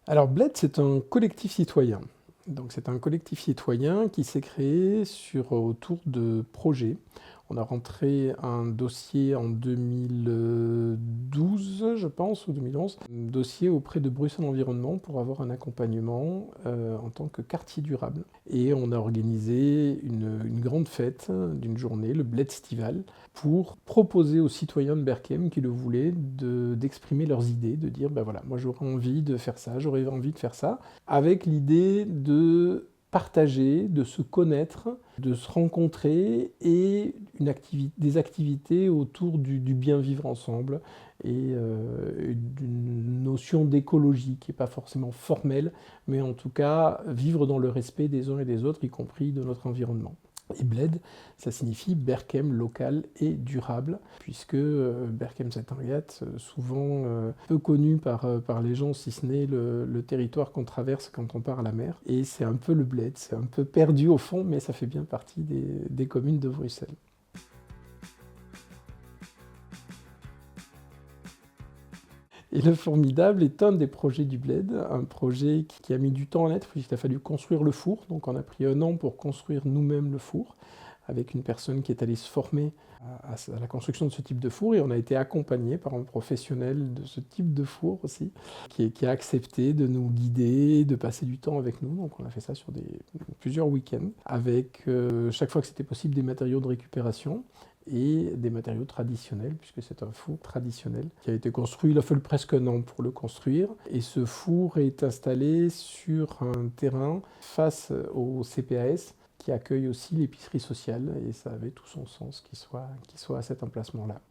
Alors Bled, c'est un collectif citoyen. Donc c'est un collectif citoyen qui s'est créé autour de projets. On a rentré un dossier en 2012, je pense, ou 2011, un dossier auprès de Bruxelles Environnement pour avoir un accompagnement en tant que quartier durable. Et on a organisé une grande fête d'une journée, le Bledstival, pour proposer aux citoyens de Berchem qui le voulaient d'exprimer leurs idées, de dire, ben voilà, moi j'aurais envie de faire ça, j'aurais envie de faire ça, avec l'idée de partager, de se connaître, de se rencontrer et des activités autour du bien vivre ensemble et d'une notion d'écologie qui n'est pas forcément formelle, mais en tout cas vivre dans le respect des uns et des autres, y compris de notre environnement. Et Bled, ça signifie Berchem local et durable, puisque Berchem-Sint-Henriette, souvent peu connu par les gens, si ce n'est le territoire qu'on traverse quand on part à la mer. Et c'est un peu le Bled, c'est un peu perdu au fond, mais ça fait bien partie des communes de Bruxelles. Et le formidable est un des projets du Bled, un projet qui a mis du temps à naître, puisqu'il a fallu construire le four. Donc on a pris 1 an pour construire nous-mêmes le four, avec une personne qui est allée se former à la construction de ce type de four, et on a été accompagné par un professionnel de ce type de four aussi, qui a accepté de nous guider, de passer du temps avec nous. Donc on a fait ça sur plusieurs week-ends, avec chaque fois que c'était possible des matériaux de récupération et des matériaux traditionnels, puisque c'est un four traditionnel qui a été construit, il a fallu presque 1 an pour le construire, et ce four est installé sur un terrain face au CPAS, qui accueille aussi l'épicerie sociale, et ça avait tout son sens qu'il soit à cet emplacement-là.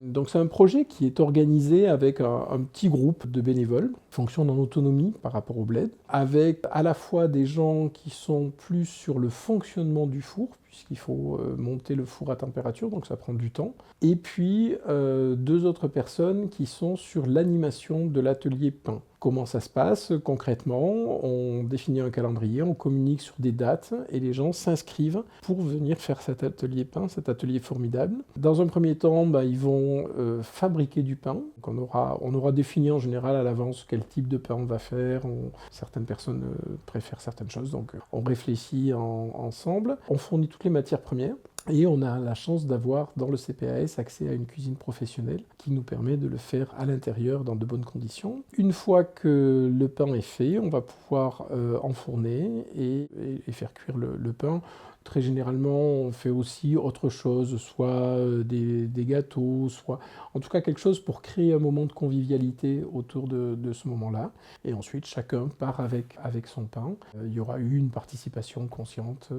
Donc c'est un projet qui est organisé avec un petit groupe de bénévoles, qui fonctionne en autonomie par rapport au Bled, avec à la fois des gens qui sont plus sur le fonctionnement du four, puisqu'il faut monter le four à température, donc ça prend du temps, et puis 2 autres personnes qui sont sur l'animation de l'atelier pain. Comment ça se passe concrètement? On définit un calendrier, on communique sur des dates et les gens s'inscrivent pour venir faire cet atelier pain, cet atelier formidable. Dans un premier temps, ils vont fabriquer du pain. Donc on aura défini en général à l'avance quel type de pain on va faire. Certaines personnes préfèrent certaines choses, donc on réfléchit ensemble. On fournit toutes les matières premières. Et on a la chance d'avoir dans le CPAS accès à une cuisine professionnelle qui nous permet de le faire à l'intérieur dans de bonnes conditions. Une fois que le pain est fait, on va pouvoir enfourner et faire cuire le pain. Très généralement, on fait aussi autre chose, soit des gâteaux, soit en tout cas quelque chose pour créer un moment de convivialité autour de ce moment-là. Et ensuite, chacun part avec son pain. Il y aura eu une participation consciente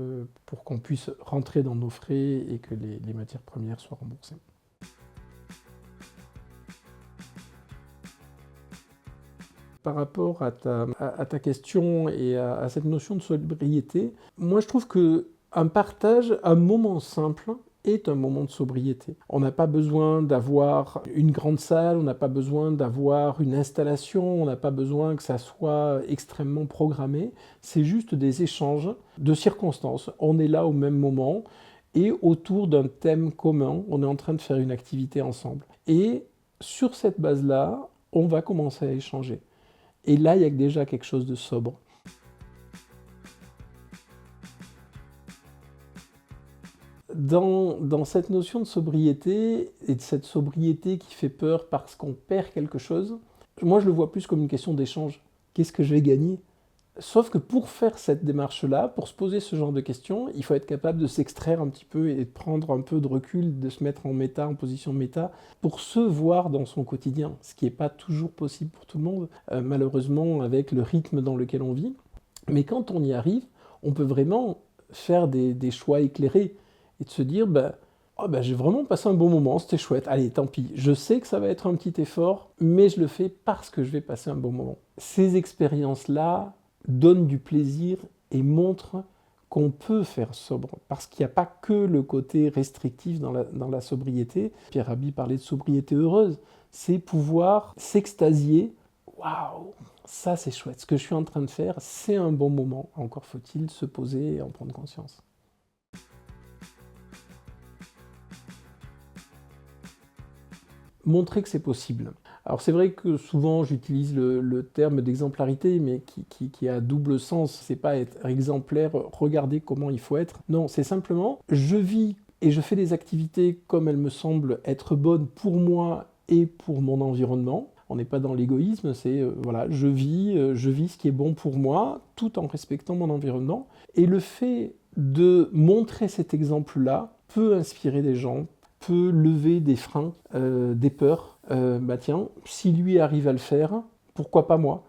pour qu'on puisse rentrer dans nos frais et que les matières premières soient remboursées. Par rapport à ta question et à cette notion de sobriété, moi je trouve qu'un partage, un moment simple, est un moment de sobriété. On n'a pas besoin d'avoir une grande salle, on n'a pas besoin d'avoir une installation, on n'a pas besoin que ça soit extrêmement programmé. C'est juste des échanges de circonstances. On est là au même moment et autour d'un thème commun, on est en train de faire une activité ensemble. Et sur cette base-là, on va commencer à échanger. Et là, il y a déjà quelque chose de sobre. Dans cette notion de sobriété, et de cette sobriété qui fait peur parce qu'on perd quelque chose, moi je le vois plus comme une question d'échange. Qu'est-ce que je vais gagner? Sauf que pour faire cette démarche-là, pour se poser ce genre de questions, il faut être capable de s'extraire un petit peu et de prendre un peu de recul, de se mettre en position méta, pour se voir dans son quotidien, ce qui n'est pas toujours possible pour tout le monde, malheureusement avec le rythme dans lequel on vit. Mais quand on y arrive, on peut vraiment faire des choix éclairés et de se dire, j'ai vraiment passé un bon moment, c'était chouette, allez, tant pis, je sais que ça va être un petit effort, mais je le fais parce que je vais passer un bon moment. Ces expériences-là donnent du plaisir et montrent qu'on peut faire sobre, parce qu'il n'y a pas que le côté restrictif dans la sobriété. Pierre Rabhi parlait de sobriété heureuse, c'est pouvoir s'extasier, waouh, ça c'est chouette, ce que je suis en train de faire, c'est un bon moment, encore faut-il se poser et en prendre conscience. montrer que c'est possible. Alors c'est vrai que souvent j'utilise le terme d'exemplarité, mais qui a double sens. C'est pas être exemplaire, regarder comment il faut être. Non, c'est simplement je vis et je fais des activités comme elles me semblent être bonnes pour moi et pour mon environnement. On n'est pas dans l'égoïsme, c'est voilà, je vis ce qui est bon pour moi, tout en respectant mon environnement. Et le fait de montrer cet exemple-là peut inspirer des gens, peut lever des freins, des peurs. Bah tiens, si lui arrive à le faire, pourquoi pas moi?